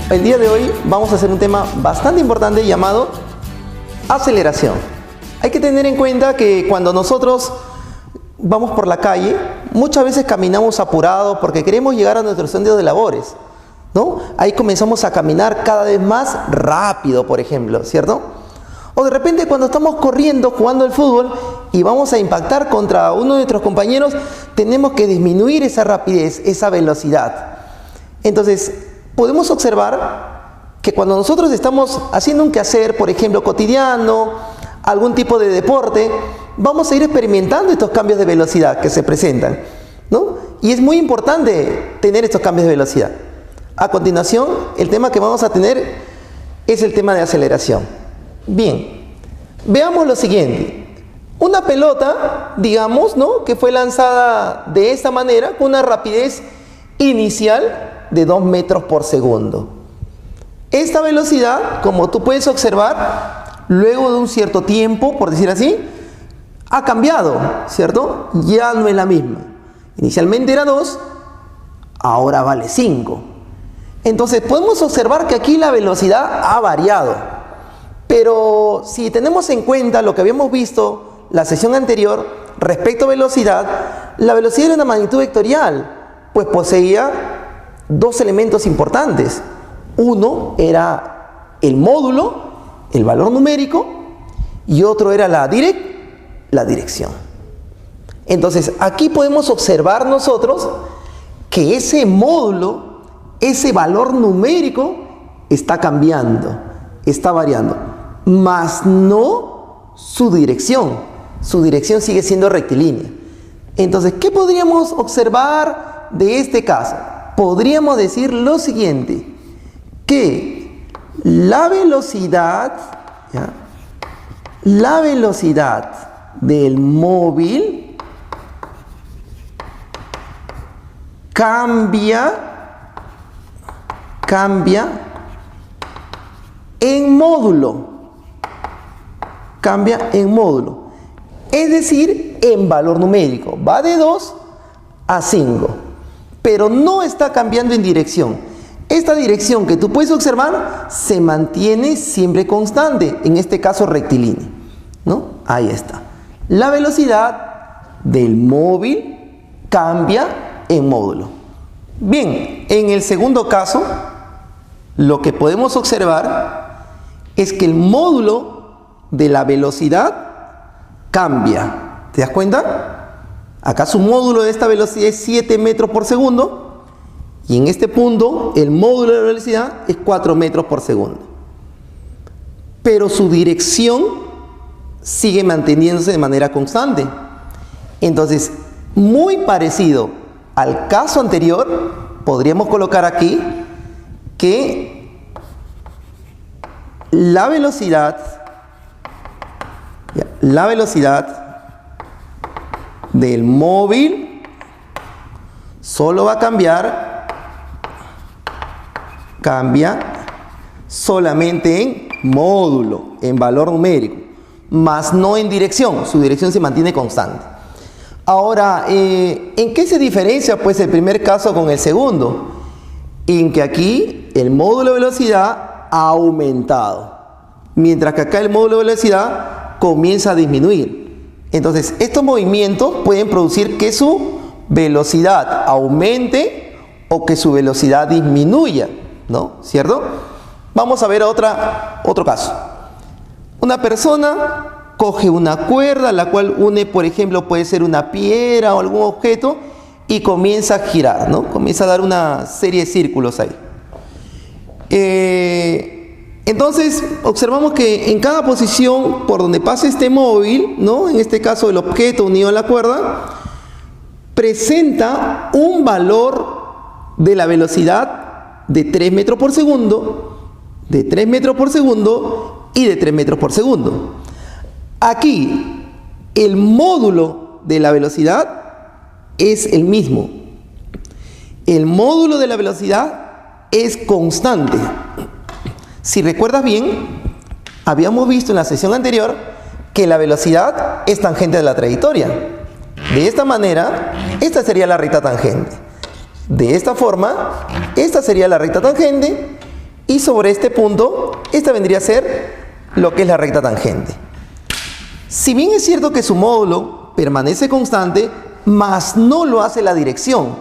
El día de hoy vamos a hacer un tema bastante importante llamado aceleración. Hay que tener en cuenta que cuando nosotros vamos por la calle, muchas veces caminamos apurados porque queremos llegar a nuestro centro de labores, ¿no? Ahí comenzamos a caminar cada vez más rápido, por ejemplo, ¿cierto? O de repente cuando estamos corriendo, jugando al fútbol y vamos a impactar contra uno de nuestros compañeros, tenemos que disminuir esa rapidez, esa velocidad. Entonces, podemos observar que cuando nosotros estamos haciendo un quehacer, por ejemplo, cotidiano, algún tipo de deporte, vamos a ir experimentando estos cambios de velocidad que se presentan, ¿no? Y es muy importante tener estos cambios de velocidad. A continuación, el tema que vamos a tener es el tema de aceleración. Bien, veamos lo siguiente. Una pelota, digamos, ¿no?, que fue lanzada de esta manera, con una rapidez inicial de 2 metros por segundo. Esta velocidad, como tú puedes observar, luego de un cierto tiempo, por decir así, ha cambiado, ¿cierto? Ya no es la misma. Inicialmente era 2, ahora vale 5. Entonces podemos observar que aquí la velocidad ha variado. Pero si tenemos en cuenta lo que habíamos visto la sesión anterior respecto a velocidad, la velocidad era una magnitud vectorial, pues poseía dos elementos importantes. Uno era el módulo, el valor numérico, y otro era la dirección. Entonces, aquí podemos observar nosotros que ese módulo, ese valor numérico, está cambiando, está variando, mas no su dirección. Su dirección sigue siendo rectilínea. Entonces, ¿qué podríamos observar de este caso? Podríamos decir lo siguiente, que la velocidad del móvil cambia en módulo, es decir, en valor numérico, va de 2 a 5. Pero no está cambiando en dirección. Esta dirección que tú puedes observar se mantiene siempre constante, en este caso rectilínea, ¿no? Ahí está. La velocidad del móvil cambia en módulo. Bien, en el segundo caso, lo que podemos observar es que el módulo de la velocidad cambia. ¿Te das cuenta? Acá su módulo de esta velocidad es 7 metros por segundo y en este punto el módulo de la velocidad es 4 metros por segundo. Pero su dirección sigue manteniéndose de manera constante. Entonces, muy parecido al caso anterior, podríamos colocar aquí que la velocidad del móvil solo va a cambia solamente en módulo, en valor numérico, más no en dirección. Su dirección se mantiene constante. Ahora, ¿en qué se diferencia pues el primer caso con el segundo? En que aquí el módulo de velocidad ha aumentado, mientras que acá el módulo de velocidad comienza a disminuir. Entonces, estos movimientos pueden producir que su velocidad aumente o que su velocidad disminuya, ¿no? ¿Cierto? Vamos a ver otro caso. Una persona coge una cuerda, la cual une, por ejemplo, puede ser una piedra o algún objeto, y comienza a girar, ¿no? Comienza a dar una serie de círculos ahí. Entonces, observamos que en cada posición por donde pasa este móvil, ¿no?, en este caso el objeto unido a la cuerda, presenta un valor de la velocidad de 3 metros por segundo, de 3 metros por segundo y de 3 metros por segundo. Aquí, el módulo de la velocidad es el mismo. El módulo de la velocidad es constante. Si recuerdas bien, habíamos visto en la sesión anterior que la velocidad es tangente de la trayectoria. De esta manera, esta sería la recta tangente. De esta forma, esta sería la recta tangente Y sobre este punto, esta vendría a ser lo que es la recta tangente. Si bien es cierto que su módulo permanece constante, mas no lo hace la dirección.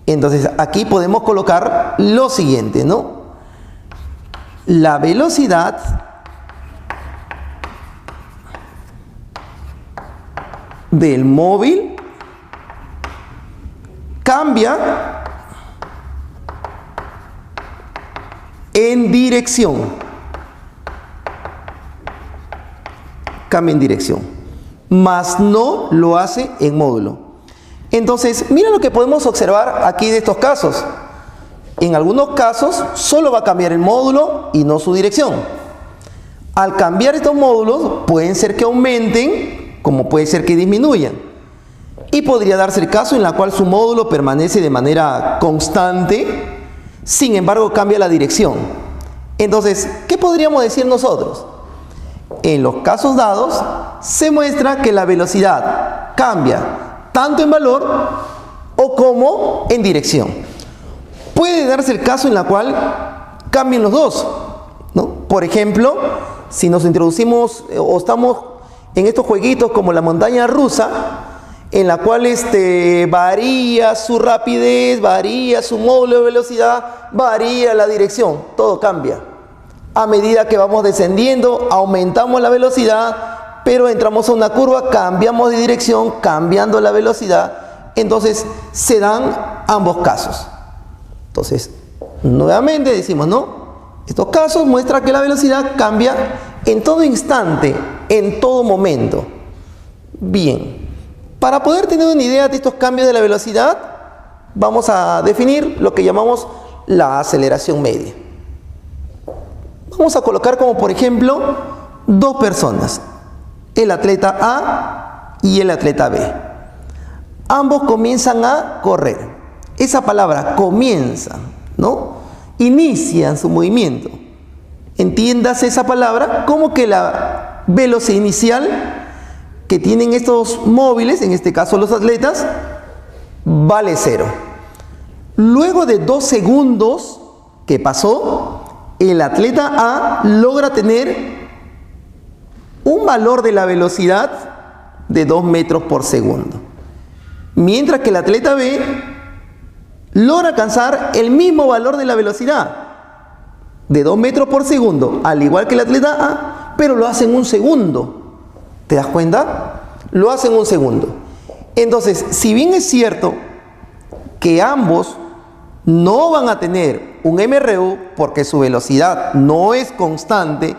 Entonces aquí podemos colocar lo siguiente, ¿no? La velocidad del móvil cambia en dirección. Cambia en dirección, mas no lo hace en módulo. Entonces, mira lo que podemos observar aquí de estos casos. En algunos casos solo va a cambiar el módulo y no su dirección. Al cambiar estos módulos, pueden ser que aumenten, como puede ser que disminuyan. Y podría darse el caso en la cual su módulo permanece de manera constante, sin embargo cambia la dirección. Entonces, ¿qué podríamos decir nosotros? En los casos dados, se muestra que la velocidad cambia tanto en valor o como en dirección. Puede darse el caso en la cual cambien los dos, ¿no? Por ejemplo, si nos introducimos o estamos en estos jueguitos como la montaña rusa, en la cual varía su rapidez, varía su módulo de velocidad, varía la dirección, todo cambia. A medida que vamos descendiendo, aumentamos la velocidad, pero entramos a una curva, cambiamos de dirección, cambiando la velocidad. Entonces, se dan ambos casos. Entonces, nuevamente decimos, ¿no? Estos casos muestran que la velocidad cambia en todo instante, en todo momento. Bien, para poder tener una idea de estos cambios de la velocidad, vamos a definir lo que llamamos la aceleración media. Vamos a colocar como por ejemplo dos personas, el atleta A y el atleta B. Ambos comienzan a correr. Esa palabra comienzan, ¿no? Inician su movimiento. Entiéndase esa palabra como que la velocidad inicial que tienen estos móviles, en este caso los atletas, vale 0. Luego de 2 segundos que pasó, el atleta A logra tener un valor de la velocidad de 2 metros por segundo. Mientras que el atleta B logra alcanzar el mismo valor de la velocidad de 2 metros por segundo, al igual que el atleta A, pero lo hace en 1 segundo. ¿Te das cuenta? Lo hace en 1 segundo. Entonces, si bien es cierto que ambos no van a tener un MRU porque su velocidad no es constante,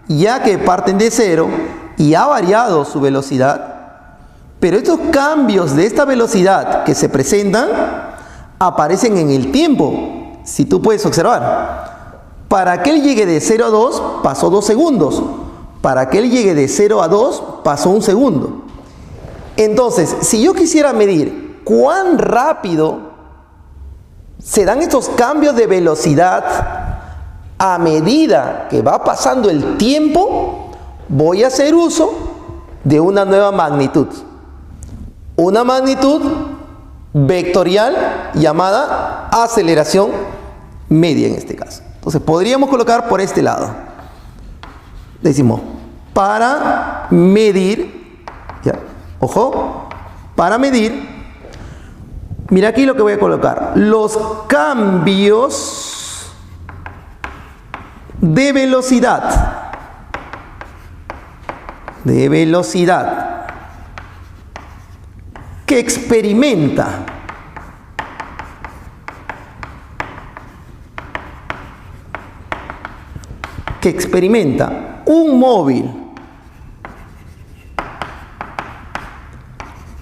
ya que parten de 0 y ha variado su velocidad, pero estos cambios de esta velocidad que se presentan aparecen en el tiempo. Si tú puedes observar, para que él llegue de 0 a 2 pasó 2 segundos, para que él llegue de 0 a 2 pasó 1 segundo. Entonces, si yo quisiera medir cuán rápido se dan estos cambios de velocidad a medida que va pasando el tiempo, voy a hacer uso de una nueva magnitud. Una magnitud vectorial llamada aceleración media en este caso. Entonces podríamos colocar por este lado. Decimos, para medir, ya, ojo, para medir, mira aquí lo que voy a colocar, los cambios de velocidad, que experimenta un móvil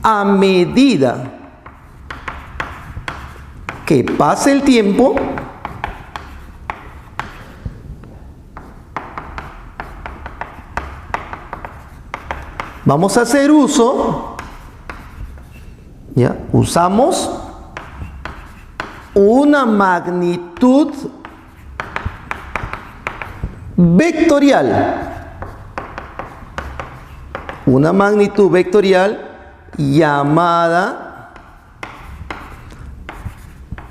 a medida que pase el tiempo, vamos a hacer uso, ¿ya? Usamos una magnitud vectorial, llamada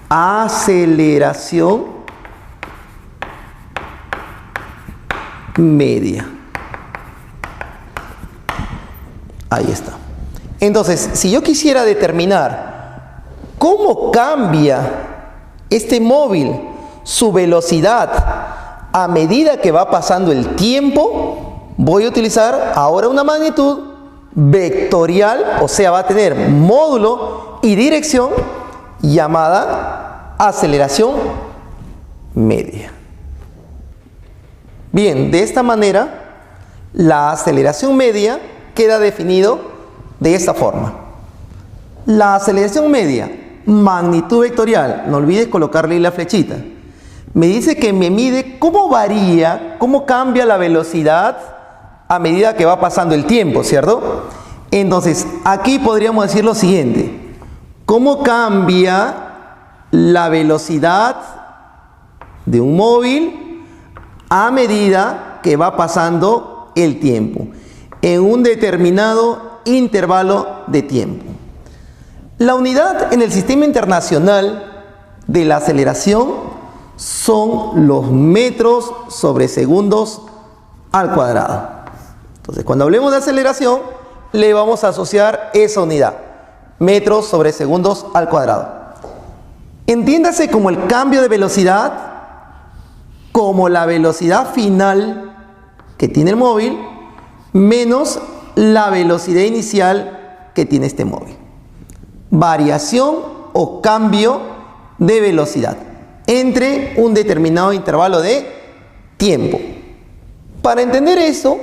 aceleración media. Ahí está. Entonces, si yo quisiera determinar cómo cambia este móvil su velocidad a medida que va pasando el tiempo, voy a utilizar ahora una magnitud vectorial, o sea, va a tener módulo y dirección, llamada aceleración media. Bien, de esta manera, la aceleración media queda definido de esta forma. La aceleración media, magnitud vectorial, no olvides colocarle la flechita, me dice que me mide cómo varía, cómo cambia la velocidad a medida que va pasando el tiempo, ¿cierto? Entonces, aquí podríamos decir lo siguiente: ¿cómo cambia la velocidad de un móvil a medida que va pasando el tiempo en un determinado intervalo de tiempo? La unidad en el sistema internacional de la aceleración son los metros sobre segundos al cuadrado. Entonces, cuando hablemos de aceleración, le vamos a asociar esa unidad, metros sobre segundos al cuadrado. Entiéndase como el cambio de velocidad, como la velocidad final que tiene el móvil, menos la velocidad inicial que tiene este móvil. Variación o cambio de velocidad entre un determinado intervalo de tiempo. Para entender eso,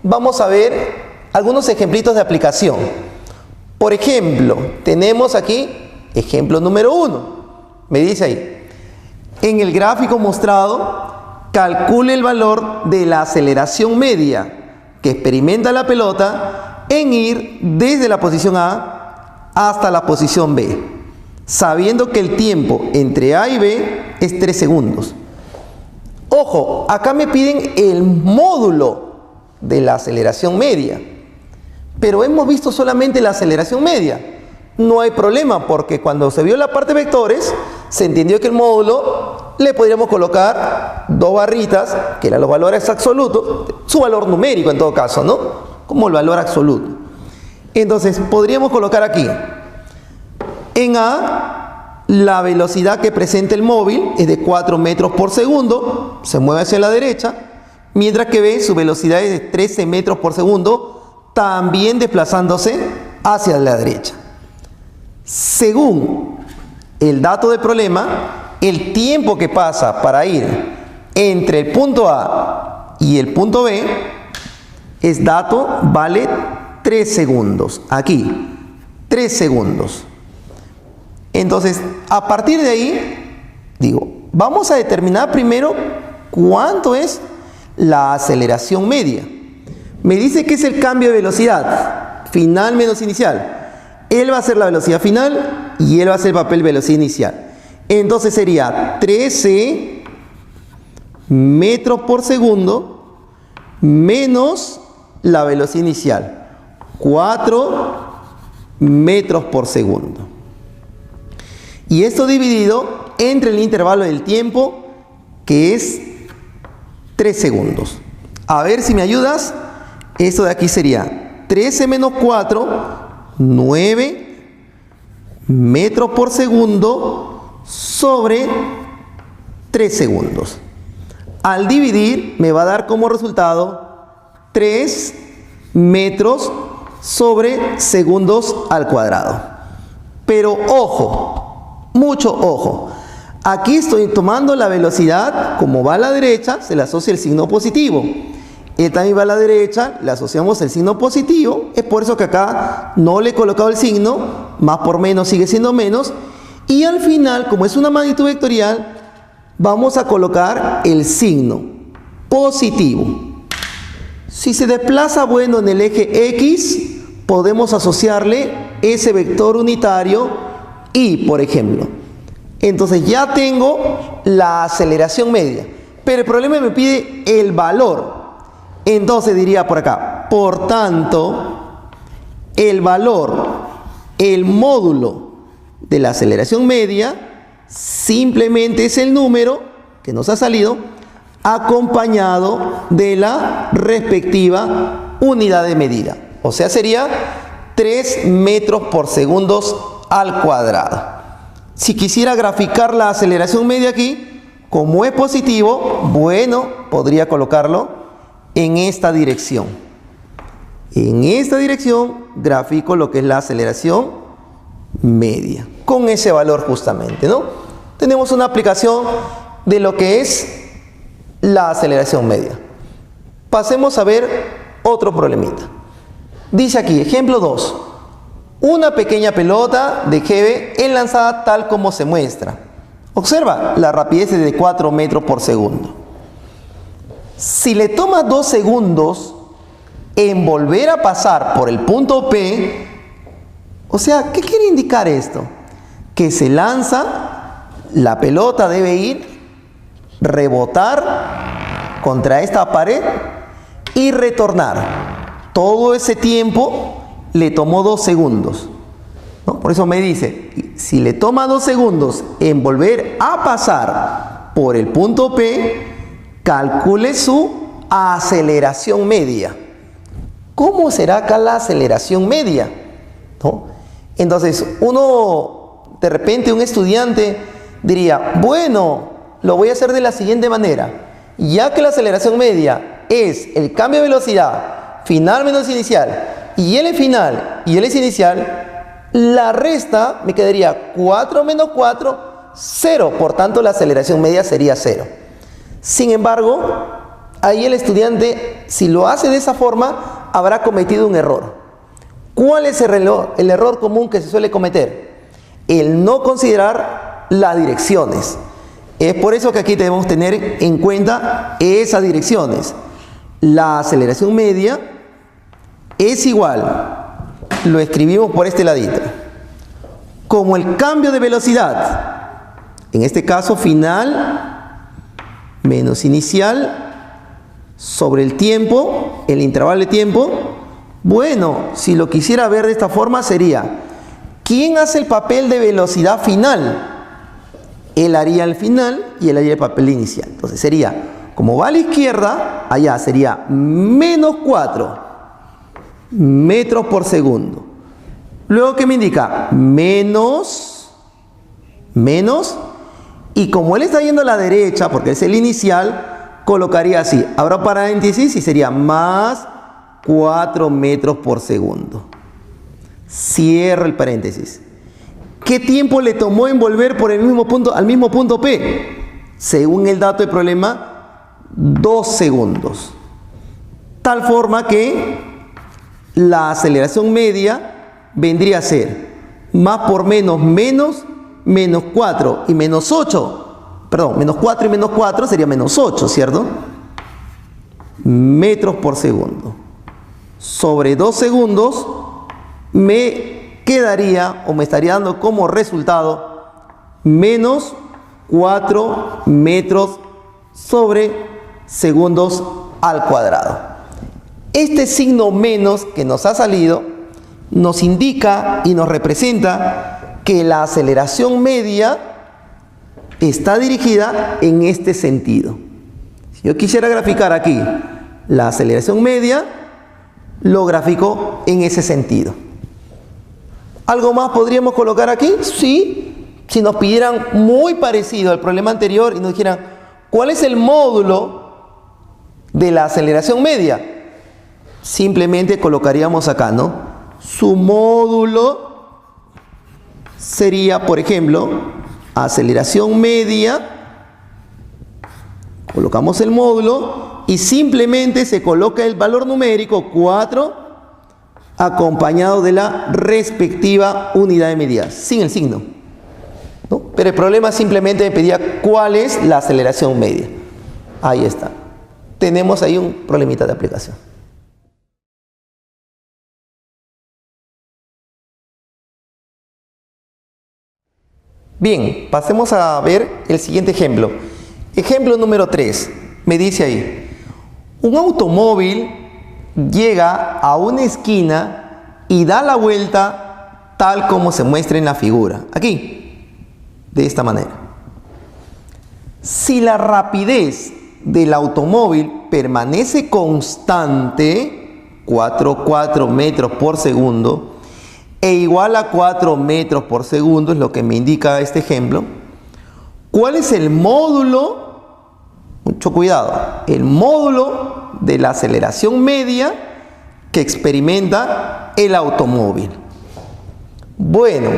vamos a ver algunos ejemplitos de aplicación. Por ejemplo, tenemos aquí ejemplo número 1. Me dice ahí, en el gráfico mostrado, calcule el valor de la aceleración media que experimenta la pelota en ir desde la posición A hasta la posición B, sabiendo que el tiempo entre A y B es 3 segundos. Ojo, acá me piden el módulo de la aceleración media, pero hemos visto solamente la aceleración media. No hay problema, porque cuando se vio la parte de vectores, se entendió que el módulo le podríamos colocar 2 barritas, que eran los valores absolutos, su valor numérico en todo caso, ¿no? Como el valor absoluto. Entonces, podríamos colocar aquí, en A, la velocidad que presenta el móvil es de 4 metros por segundo, se mueve hacia la derecha, mientras que B, su velocidad es de 13 metros por segundo, también desplazándose hacia la derecha. Según el dato del problema, el tiempo que pasa para ir entre el punto A y el punto B es dato, vale 3 segundos. Aquí, 3 segundos. Entonces, a partir de ahí, digo, vamos a determinar primero cuánto es la aceleración media. Me dice que es el cambio de velocidad, final menos inicial. Él va a ser la velocidad final y él va a ser el papel velocidad inicial. Entonces sería 13 metros por segundo menos la velocidad inicial, 4 metros por segundo. Y esto dividido entre el intervalo del tiempo, que es 3 segundos. A ver si me ayudas. Esto de aquí sería 13 menos 4, 9 metros por segundo sobre 3 segundos. Al dividir me va a dar como resultado 3 metros sobre segundos al cuadrado. Pero ojo, mucho ojo. Aquí estoy tomando la velocidad, como va a la derecha, se le asocia el signo positivo. Él también va a la derecha, le asociamos el signo positivo. Es por eso que acá no le he colocado el signo, más por menos sigue siendo menos. Y al final, como es una magnitud vectorial, vamos a colocar el signo positivo. Si se desplaza, bueno, en el eje X, podemos asociarle ese vector unitario Y, por ejemplo. Entonces ya tengo la aceleración media, pero el problema me pide el valor. Entonces diría por acá, por tanto, el valor, el módulo de la aceleración media, simplemente es el número que nos ha salido acompañado de la respectiva unidad de medida. O sea, sería 3 metros por segundo al cuadrado. Si quisiera graficar la aceleración media aquí, como es positivo, bueno, podría colocarlo en esta dirección. En esta dirección grafico lo que es la aceleración media, con ese valor justamente, ¿no? Tenemos una aplicación de lo que es la aceleración media. Pasemos a ver otro problemita. Dice aquí, ejemplo 2. Una pequeña pelota de GB es lanzada tal como se muestra. Observa, la rapidez es de 4 metros por segundo. Si le toma 2 segundos en volver a pasar por el punto P, o sea, ¿qué quiere indicar esto? Que se lanza, la pelota debe ir, rebotar contra esta pared y retornar. Todo ese tiempo le tomó 2 segundos, ¿no? Por eso me dice, si le toma 2 segundos en volver a pasar por el punto P, calcule su aceleración media. ¿Cómo será acá la aceleración media? ¿No? Entonces, de repente un estudiante diría, bueno, lo voy a hacer de la siguiente manera. Ya que la aceleración media es el cambio de velocidad final menos inicial, y L final y L es inicial, la resta me quedaría 4 menos 4, 0. Por tanto, la aceleración media sería 0. Sin embargo, ahí el estudiante, si lo hace de esa forma, habrá cometido un error. ¿Cuál es el error común que se suele cometer? El no considerar las direcciones. Es por eso que aquí debemos tener en cuenta esas direcciones. La aceleración media es igual, lo escribimos por este ladito, como el cambio de velocidad, en este caso final menos inicial sobre el tiempo, el intervalo de tiempo. Bueno, si lo quisiera ver de esta forma sería, ¿quién hace el papel de velocidad final? Él haría el final y él haría el papel inicial. Entonces sería, como va a la izquierda, allá sería menos 4 metros por segundo. Luego, ¿qué me indica? Menos, y como él está yendo a la derecha, porque es el inicial, colocaría así, abro paréntesis y sería más 4 metros por segundo. Cierro el paréntesis. ¿Qué tiempo le tomó en volver por el mismo punto, al mismo punto P? Según el dato del problema, 2 segundos. Tal forma que la aceleración media vendría a ser más por menos, menos 4 y menos 8. Perdón, menos 4 y menos 4 sería menos 8, ¿cierto? Metros por segundo. Sobre 2 segundos me quedaría o me estaría dando como resultado menos 4 metros sobre segundos al cuadrado. Este signo menos que nos ha salido nos indica y nos representa que la aceleración media está dirigida en este sentido. Si yo quisiera graficar aquí la aceleración media, lo grafico en ese sentido. ¿Algo más podríamos colocar aquí? Sí, si nos pidieran muy parecido al problema anterior y nos dijeran, ¿cuál es el módulo de la aceleración media? Simplemente colocaríamos acá, ¿no? Su módulo sería, por ejemplo, aceleración media, colocamos el módulo y simplemente se coloca el valor numérico 4 acompañado de la respectiva unidad de medida, sin el signo, ¿no? Pero el problema simplemente me pedía cuál es la aceleración media. Ahí está. Tenemos ahí un problemita de aplicación. Bien, pasemos a ver el siguiente ejemplo. Ejemplo número 3. Me dice ahí, un automóvil llega a una esquina y da la vuelta tal como se muestra en la figura. Aquí, de esta manera. Si la rapidez del automóvil permanece constante, 4 metros por segundo, e igual a 4 metros por segundo, es lo que me indica este ejemplo, ¿cuál es el módulo? Mucho cuidado, el módulo de la aceleración media que experimenta el automóvil. Bueno,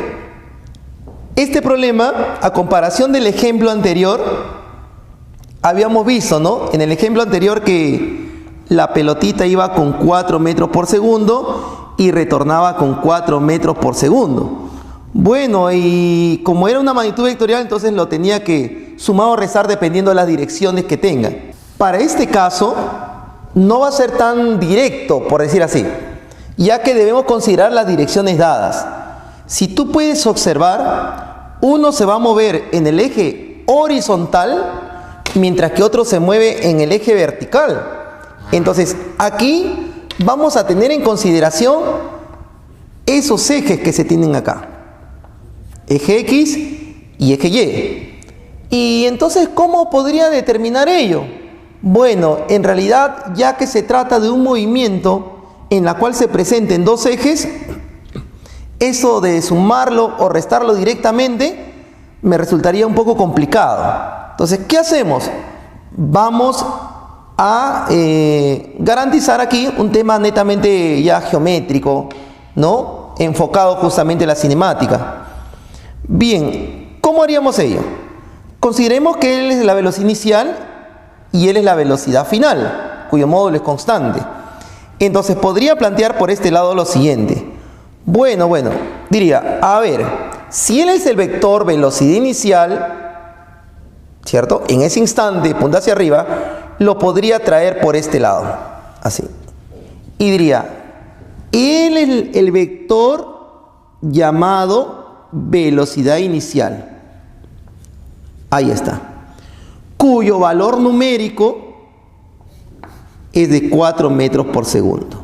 este problema, a comparación del ejemplo anterior, habíamos visto, ¿no? En el ejemplo anterior que la pelotita iba con 4 metros por segundo y retornaba con 4 metros por segundo. Bueno, y como era una magnitud vectorial, entonces lo tenía que sumar o restar dependiendo de las direcciones que tenga. Para este caso, no va a ser tan directo, por decir así, ya que debemos considerar las direcciones dadas. Si tú puedes observar, uno se va a mover en el eje horizontal, mientras que otro se mueve en el eje vertical. Entonces, aquí vamos a tener en consideración esos ejes que se tienen acá. Eje X y eje Y. Y entonces, ¿cómo podría determinar ello? Bueno, en realidad, ya que se trata de un movimiento en la cual se presenten dos ejes, eso de sumarlo o restarlo directamente me resultaría un poco complicado. Entonces, ¿qué hacemos? Vamos a garantizar aquí un tema netamente ya geométrico, ¿no? Enfocado justamente en la cinemática. Bien, ¿cómo haríamos ello? Consideremos que él es la velocidad inicial y él es la velocidad final, cuyo módulo es constante. Entonces podría plantear por este lado lo siguiente. Bueno, diría, a ver, si él es el vector velocidad inicial, ¿cierto? En ese instante, punta hacia arriba, lo podría traer por este lado, así. Y diría, él es el vector llamado velocidad inicial. Ahí está. Cuyo valor numérico es de 4 metros por segundo.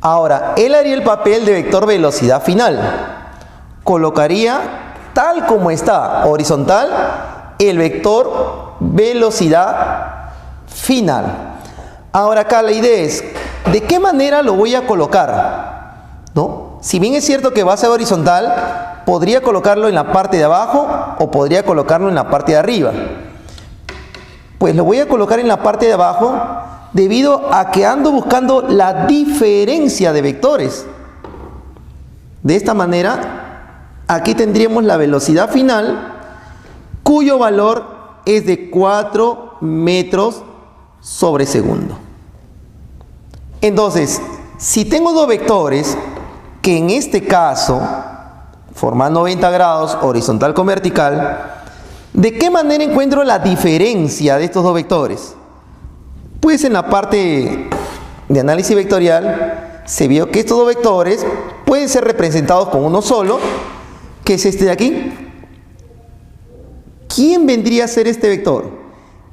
Ahora, él haría el papel de vector velocidad final. Colocaría, tal como está, horizontal, el vector velocidad final. Ahora acá la idea es, ¿de qué manera lo voy a colocar? ¿No? Si bien es cierto que va a ser horizontal, podría colocarlo en la parte de abajo o podría colocarlo en la parte de arriba. Pues lo voy a colocar en la parte de abajo debido a que ando buscando la diferencia de vectores. De esta manera, aquí tendríamos la velocidad final, cuyo valor es de 4 metros sobre segundo. Entonces, si tengo dos vectores, que en este caso forman 90 grados horizontal con vertical, ¿de qué manera encuentro la diferencia de estos dos vectores? Pues en la parte de análisis vectorial se vio que estos dos vectores pueden ser representados con uno solo, que es este de aquí. ¿Quién vendría a ser este vector?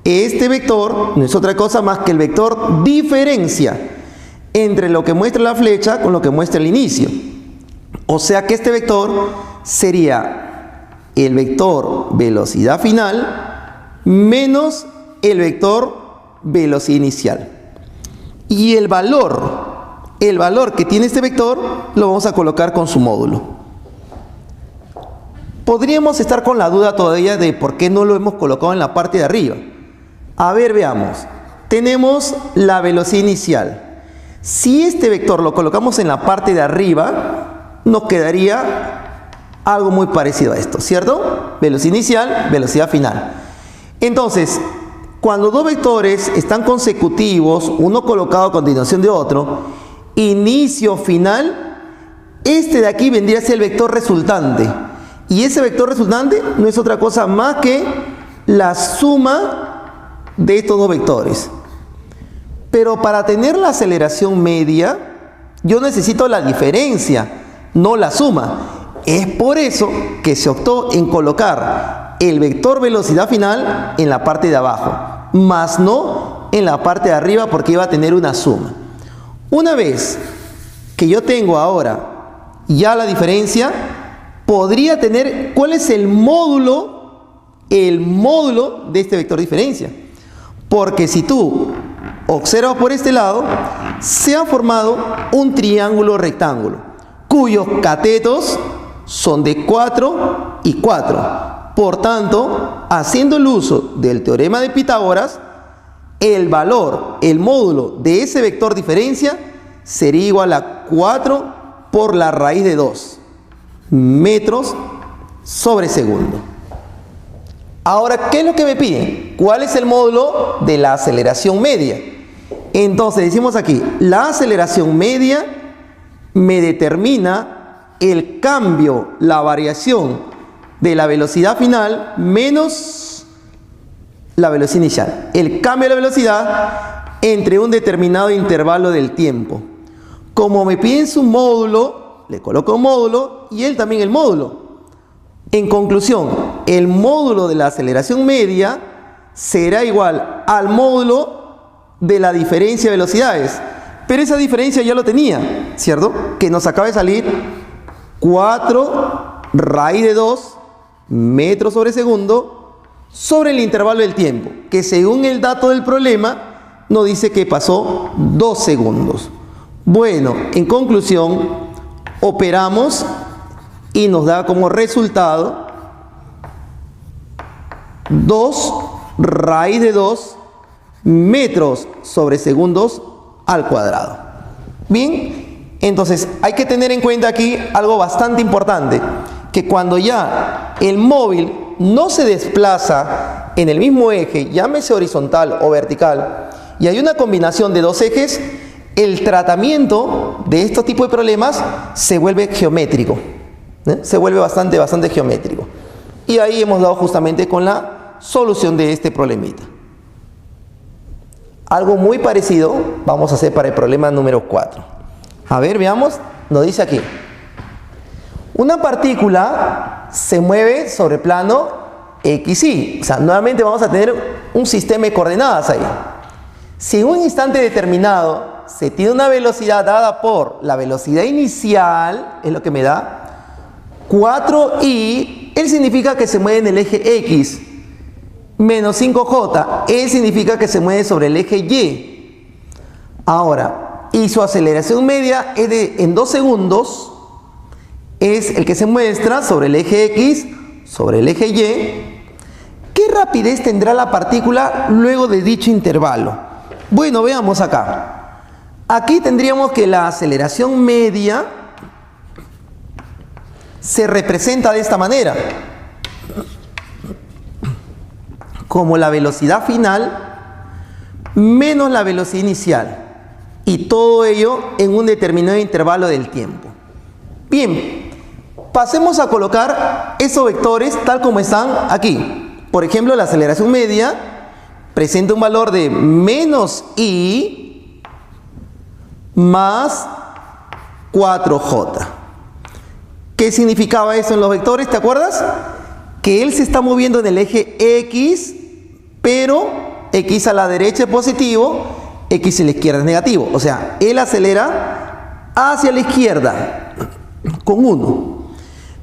Este vector no es otra cosa más que el vector diferencia entre lo que muestra la flecha con lo que muestra el inicio. O sea que este vector sería el vector velocidad final menos el vector velocidad inicial. Y el valor que tiene este vector lo vamos a colocar con su módulo. Podríamos estar con la duda todavía de por qué no lo hemos colocado en la parte de arriba. A ver, veamos. Tenemos la velocidad inicial. Si este vector lo colocamos en la parte de arriba, nos quedaría algo muy parecido a esto, ¿cierto? Velocidad inicial, velocidad final. Entonces, cuando dos vectores están consecutivos, uno colocado a continuación de otro, inicio, final, este de aquí vendría a ser el vector resultante. Y ese vector resultante no es otra cosa más que la suma de estos dos vectores. Pero para tener la aceleración media, yo necesito la diferencia, no la suma. Es por eso que se optó en colocar el vector velocidad final en la parte de abajo, más no en la parte de arriba porque iba a tener una suma. Una vez que yo tengo ahora ya la diferencia, podría tener cuál es el módulo de este vector diferencia. Porque si tú observas por este lado, se ha formado un triángulo rectángulo, cuyos catetos son de 4 y 4. Por tanto, haciendo el uso del teorema de Pitágoras, el valor, el módulo de ese vector diferencia sería igual a 4 por la raíz de 2 metros sobre segundo. Ahora, ¿qué es lo que me piden? ¿Cuál es el módulo de la aceleración media? Entonces decimos aquí, la aceleración media me determina el cambio, la variación de la velocidad final menos la velocidad inicial. El cambio de la velocidad entre un determinado intervalo del tiempo. Como me piden su módulo, le coloco un módulo y él también el módulo. En conclusión, el módulo de la aceleración media será igual al módulo de la diferencia de velocidades. Pero esa diferencia ya lo tenía, ¿cierto? Que nos acaba de salir 4 raíz de 2 metros sobre segundo sobre el intervalo del tiempo, que según el dato del problema nos dice que pasó 2 segundos. Bueno, en conclusión, operamos y nos da como resultado 2 raíz de 2 metros sobre segundos al cuadrado. Bien, entonces hay que tener en cuenta aquí algo bastante importante, que cuando ya el móvil no se desplaza en el mismo eje, llámese horizontal o vertical, y hay una combinación de 2 ejes, el tratamiento de estos tipos de problemas se vuelve geométrico, se vuelve bastante geométrico. Y ahí hemos dado justamente con la solución de este problemita. Algo muy parecido vamos a hacer para el problema número 4. A ver, veamos, nos dice aquí. Una partícula se mueve sobre el plano XY. O sea, nuevamente vamos a tener un sistema de coordenadas ahí. Si en un instante determinado se tiene una velocidad dada por la velocidad inicial, es lo que me da 4i, él significa que se mueve en el eje X, menos 5j, él significa que se mueve sobre el eje Y. Ahora, y su aceleración media es en 2 segundos, es el que se muestra sobre el eje X, sobre el eje Y. ¿Qué rapidez tendrá la partícula luego de dicho intervalo? Bueno, veamos acá. Aquí tendríamos que la aceleración media se representa de esta manera, como la velocidad final menos la velocidad inicial, y todo ello en un determinado intervalo del tiempo. Bien, pasemos a colocar esos vectores tal como están aquí. Por ejemplo, la aceleración media presenta un valor de menos i más 4j. ¿Qué significaba eso en los vectores? ¿Te acuerdas? Que él se está moviendo en el eje X, pero X a la derecha es positivo, X a la izquierda es negativo. O sea, él acelera hacia la izquierda con 1.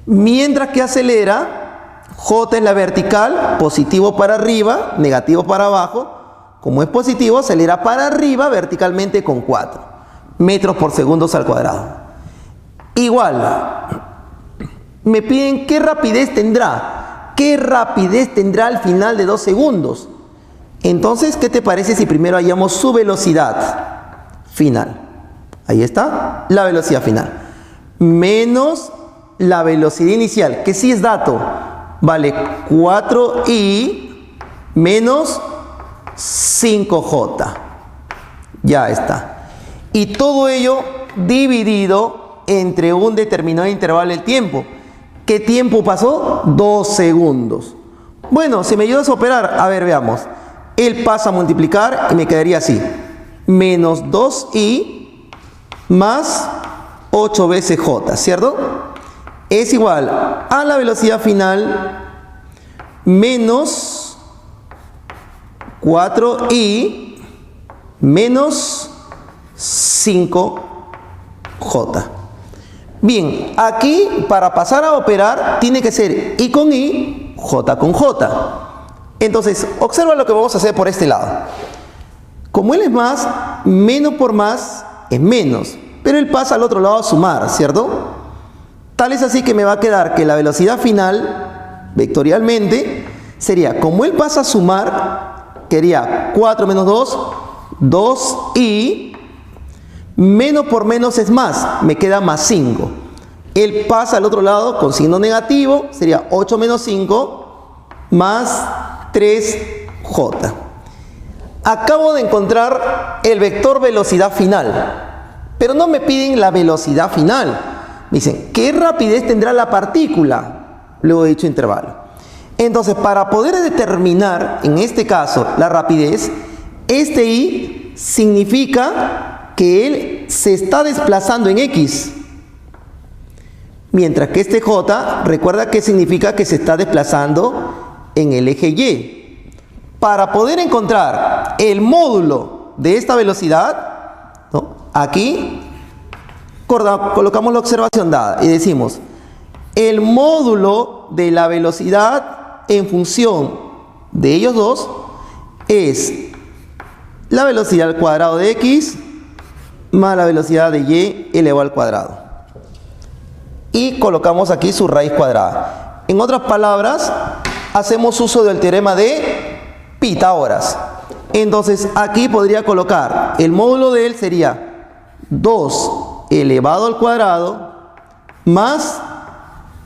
Mientras que acelera, J es la vertical, positivo para arriba, negativo para abajo. Como es positivo, acelera para arriba verticalmente con 4 metros por segundo al cuadrado. Igual, me piden qué rapidez tendrá. ¿Qué rapidez tendrá al final de 2 segundos? Entonces, ¿qué te parece si primero hallamos su velocidad final? Ahí está, la velocidad final. Menos la velocidad inicial, que sí es dato. Vale 4i menos 5j. Ya está. Y todo ello dividido entre un determinado intervalo del tiempo. ¿Qué tiempo pasó? 2 segundos. Bueno, si me ayudas a operar, a ver, veamos. Él pasa a multiplicar y me quedaría así. Menos 2i más 8 veces j, ¿cierto? Es igual a la velocidad final menos 4i menos 5j. Bien, aquí para pasar a operar tiene que ser i con i, j con j. Entonces, observa lo que vamos a hacer por este lado. Como él es más, menos por más es menos. Pero él pasa al otro lado a sumar, ¿cierto? Tal es así que me va a quedar que la velocidad final, vectorialmente, sería, como él pasa a sumar, quería 4 menos 2, 2 y menos por menos es más, me queda más 5. Él pasa al otro lado con signo negativo, sería 8 menos 5 más 3J. Acabo de encontrar el vector velocidad final, pero no me piden la velocidad final. Me dicen, ¿qué rapidez tendrá la partícula luego de dicho intervalo? Entonces, para poder determinar, en este caso, la rapidez, este I significa que él se está desplazando en X. Mientras que este J, recuerda que significa que se está desplazando en el eje Y. Para poder encontrar el módulo de esta velocidad, ¿no? Aquí colocamos la observación dada y decimos, el módulo de la velocidad en función de ellos dos es la velocidad al cuadrado de X más la velocidad de Y elevado al cuadrado. Y colocamos aquí su raíz cuadrada. En otras palabras, hacemos uso del teorema de Pitágoras. Entonces aquí podría colocar, el módulo de él sería 2 elevado al cuadrado más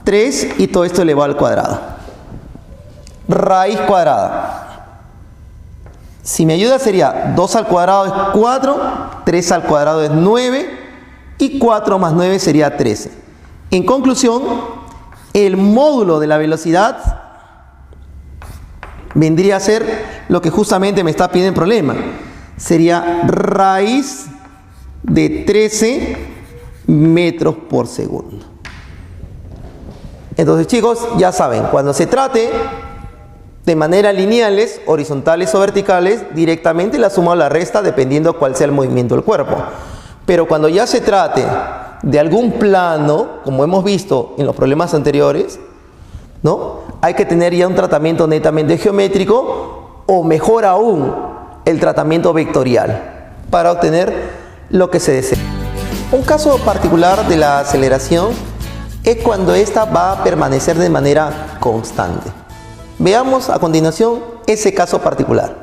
3 y todo esto elevado al cuadrado. Raíz cuadrada. Si me ayuda sería 2 al cuadrado es 4, 3 al cuadrado es 9 y 4 más 9 sería 13. En conclusión, el módulo de la velocidad vendría a ser lo que justamente me está pidiendo el problema. Sería raíz de 13 metros por segundo. Entonces, chicos, ya saben, cuando se trate de maneras lineales, horizontales o verticales, directamente la suma o la resta dependiendo cuál sea el movimiento del cuerpo. Pero cuando ya se trate de algún plano, como hemos visto en los problemas anteriores, ¿no? Hay que tener ya un tratamiento netamente geométrico o mejor aún, el tratamiento vectorial para obtener lo que se desea. Un caso particular de la aceleración es cuando ésta va a permanecer de manera constante. Veamos a continuación ese caso particular.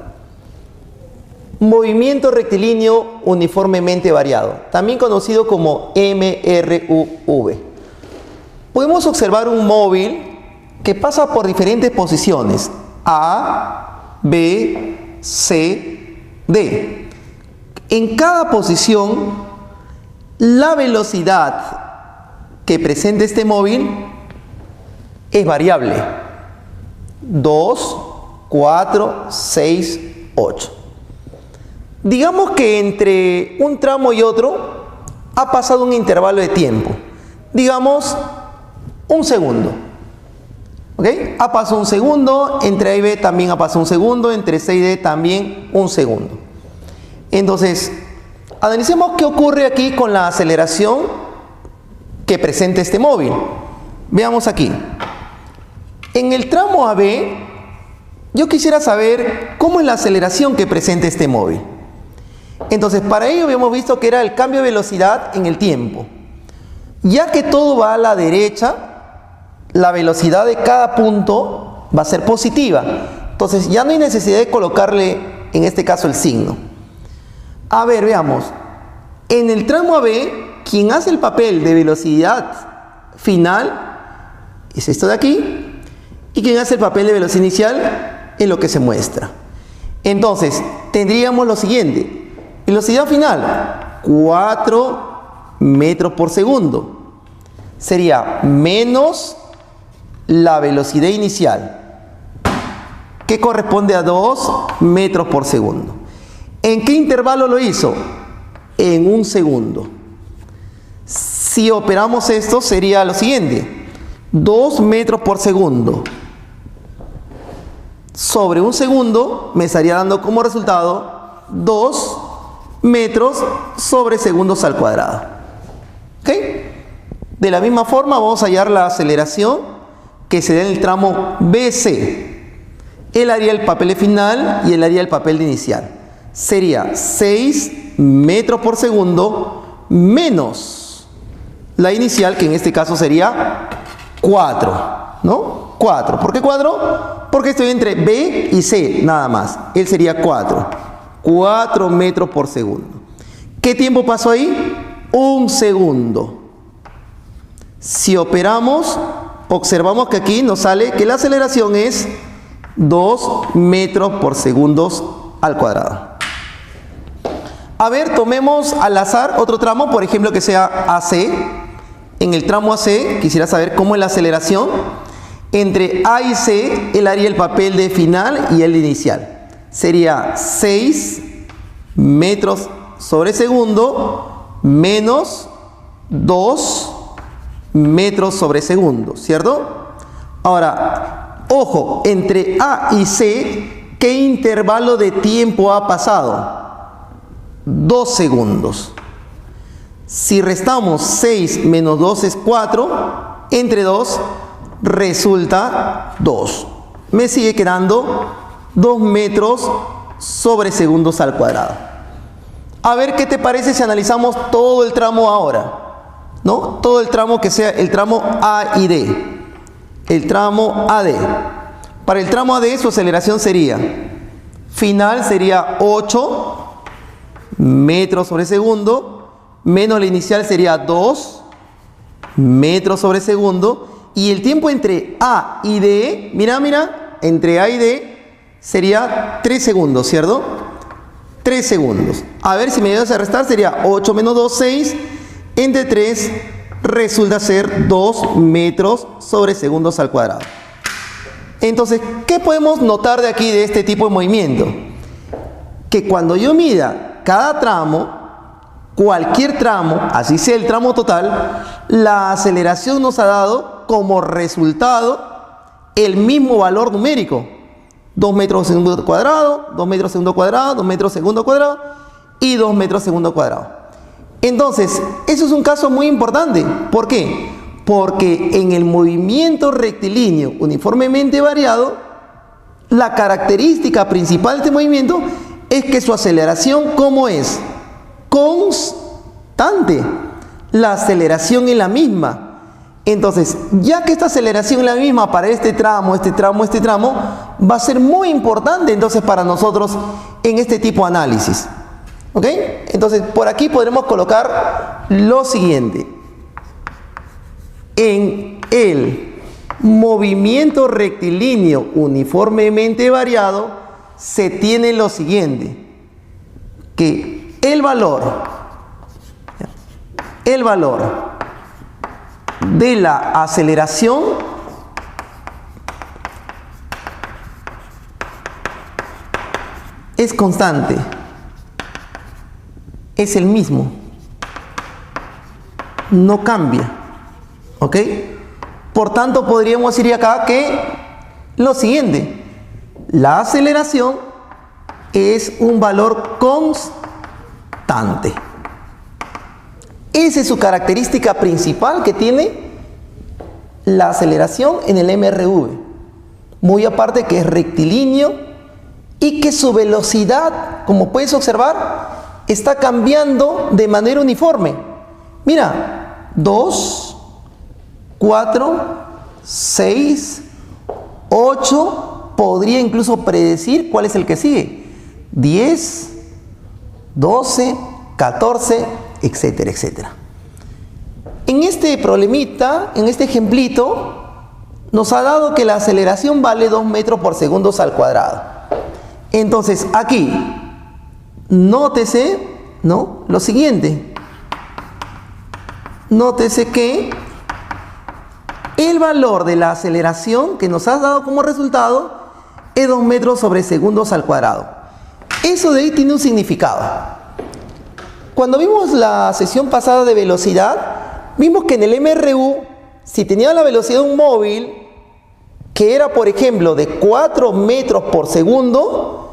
Movimiento rectilíneo uniformemente variado, también conocido como MRUV. Podemos observar un móvil que pasa por diferentes posiciones A, B, C, D. En cada posición, la velocidad que presenta este móvil es variable. 2, 4, 6, 8. Digamos que entre un tramo y otro ha pasado un intervalo de tiempo. Digamos, un segundo. ¿Ok? Ha pasado un segundo, entre A y B también ha pasado un segundo, entre C y D también un segundo. Entonces, analicemos qué ocurre aquí con la aceleración que presenta este móvil. Veamos aquí. En el tramo AB, yo quisiera saber cómo es la aceleración que presenta este móvil. Entonces, para ello habíamos visto que era el cambio de velocidad en el tiempo. Ya que todo va a la derecha, la velocidad de cada punto va a ser positiva. Entonces ya no hay necesidad de colocarle, en este caso, el signo. A ver, veamos. En el tramo AB, quien hace el papel de velocidad final es esto de aquí. Y quien hace el papel de velocidad inicial es lo que se muestra. Entonces, tendríamos lo siguiente. Velocidad final, 4 metros por segundo. Sería menos la velocidad inicial, que corresponde a 2 metros por segundo. ¿En qué intervalo lo hizo? En un segundo. Si operamos esto, sería lo siguiente. 2 metros por segundo sobre un segundo me estaría dando como resultado 2 metros sobre segundos al cuadrado. ¿Ok? De la misma forma vamos a hallar la aceleración que se da en el tramo BC. Él haría el papel de final y él haría el papel de inicial. Sería 6 metros por segundo menos la inicial, que en este caso sería 4, ¿no? 4. ¿Por qué 4? Porque estoy entre B y C, nada más. Él sería 4. 4 metros por segundo. ¿Qué tiempo pasó ahí? 1 segundo. Si operamos, observamos que aquí nos sale que la aceleración es 2 metros por segundo al cuadrado. A ver, tomemos al azar otro tramo, por ejemplo, que sea AC. En el tramo AC, quisiera saber cómo es la aceleración. Entre A y C, él haría el papel de final y el inicial. Sería 6 metros sobre segundo menos 2 metros sobre segundo, ¿cierto? Ahora, ojo, entre A y C, ¿qué intervalo de tiempo ha pasado? 2 segundos. Si restamos 6 menos 2 es 4, entre 2 resulta 2. Me sigue quedando 2 metros sobre segundos al cuadrado. A ver qué te parece si analizamos todo el tramo ahora, ¿no? Todo el tramo que sea el tramo A y D. El tramo AD. Para el tramo AD su aceleración sería, final sería 8 metros sobre segundo, menos la inicial sería 2 metros sobre segundo, y el tiempo entre A y D, mira, entre A y D sería 3 segundos, ¿cierto? 3 segundos. A ver, si me ayudas a restar, sería 8 menos 2, 6, entre 3 resulta ser 2 metros sobre segundos al cuadrado. Entonces, ¿qué podemos notar de aquí de este tipo de movimiento? Que cuando yo mida cada tramo, cualquier tramo, así sea el tramo total, la aceleración nos ha dado como resultado el mismo valor numérico. 2 metros segundo cuadrado, 2 metros segundo cuadrado, 2 metros segundo cuadrado y 2 metros segundo cuadrado. Entonces, eso es un caso muy importante. ¿Por qué? Porque en el movimiento rectilíneo uniformemente variado, la característica principal de este movimiento es que su aceleración, ¿cómo es? Constante. La aceleración es la misma. Entonces, ya que esta aceleración es la misma para este tramo, va a ser muy importante entonces para nosotros en este tipo de análisis. ¿Ok? Entonces, por aquí podremos colocar lo siguiente. En el movimiento rectilíneo uniformemente variado se tiene lo siguiente, que el valor de la aceleración es constante, es el mismo, no cambia. ¿Ok? Por tanto, podríamos decir acá que lo siguiente, la aceleración es un valor constante. Esa es su característica principal que tiene la aceleración en el MRV. Muy aparte que es rectilíneo y que su velocidad, como puedes observar, está cambiando de manera uniforme. Mira, 2, 4, 6, 8, podría incluso predecir cuál es el que sigue. 10, 12, 14, etcétera, etcétera. En este problemita, en este ejemplito, nos ha dado que la aceleración vale 2 metros por segundo al cuadrado. Entonces, aquí, nótese, ¿no?, lo siguiente. Nótese que el valor de la aceleración que nos ha dado como resultado es 2 metros sobre segundos al cuadrado. Eso de ahí tiene un significado. Cuando vimos la sesión pasada de velocidad, vimos que en el MRU, si tenía la velocidad de un móvil, que era por ejemplo de 4 metros por segundo,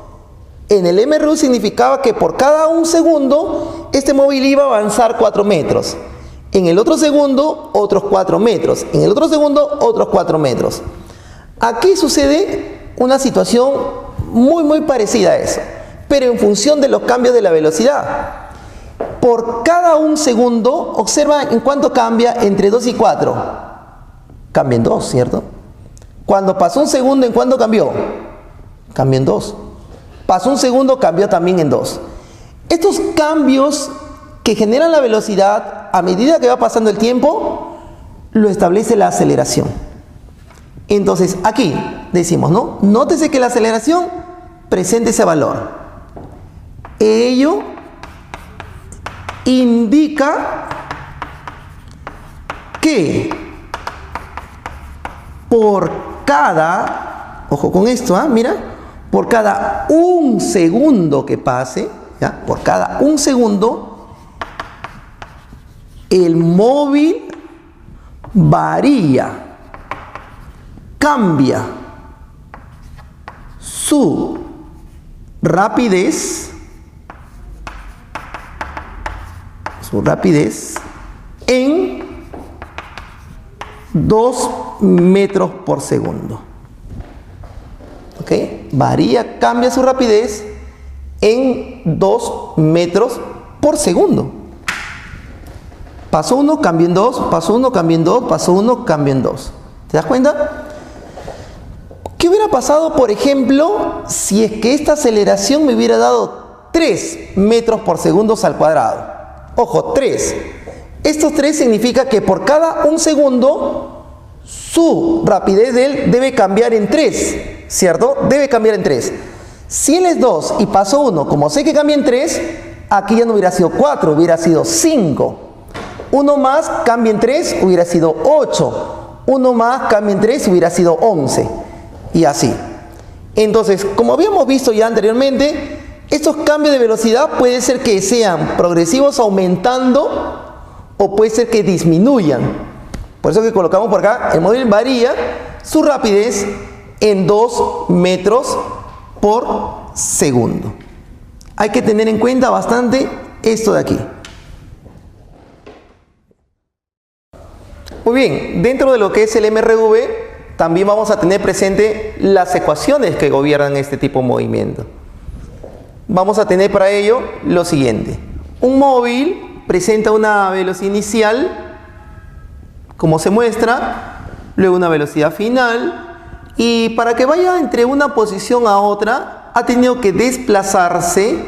en el MRU significaba que por cada 1 segundo, este móvil iba a avanzar 4 metros. En el otro segundo, otros 4 metros. En el otro segundo, otros 4 metros. Aquí sucede una situación muy parecida a eso, pero en función de los cambios de la velocidad. Por cada un segundo, observa en cuánto cambia entre 2 y 4. Cambia en 2, ¿cierto? Cuando pasó un segundo, ¿en cuánto cambió? Cambia en 2. Pasó un segundo, cambió también en 2. Estos cambios que generan la velocidad a medida que va pasando el tiempo, lo establece la aceleración. Entonces, aquí decimos, ¿no? Nótese que la aceleración presenta ese valor. Ello indica que por cada, ojo con esto, mira, por cada un segundo que pase, ¿ya? Por cada un segundo, el móvil varía, cambia su rapidez en 2 metros por segundo. ¿Ok? Varía, cambia su rapidez en 2 metros por segundo. Pasó 1, cambió en 2, pasó 1, cambió en 2, pasó 1, cambió en 2. ¿Te das cuenta? ¿Qué hubiera pasado, por ejemplo, si es que esta aceleración me hubiera dado 3 metros por segundo al cuadrado? Ojo, 3. Estos 3 significa que por cada un segundo su rapidez de él debe cambiar en 3, ¿cierto? Debe cambiar en 3. Si él es 2 y pasó 1, como sé que cambia en 3, aquí ya no hubiera sido 4, hubiera sido 5. 1 más cambia en 3, hubiera sido 8. 1 más cambia en 3, hubiera sido 11. Y así. Entonces, como habíamos visto ya anteriormente, estos cambios de velocidad puede ser que sean progresivos aumentando o puede ser que disminuyan. Por eso que colocamos por acá, el móvil varía su rapidez en 2 metros por segundo. Hay que tener en cuenta bastante esto de aquí. Muy bien, dentro de lo que es el MRV, también vamos a tener presente las ecuaciones que gobiernan este tipo de movimiento. Vamos a tener para ello lo siguiente. Un móvil presenta una velocidad inicial, como se muestra, luego una velocidad final, y para que vaya entre una posición a otra, ha tenido que desplazarse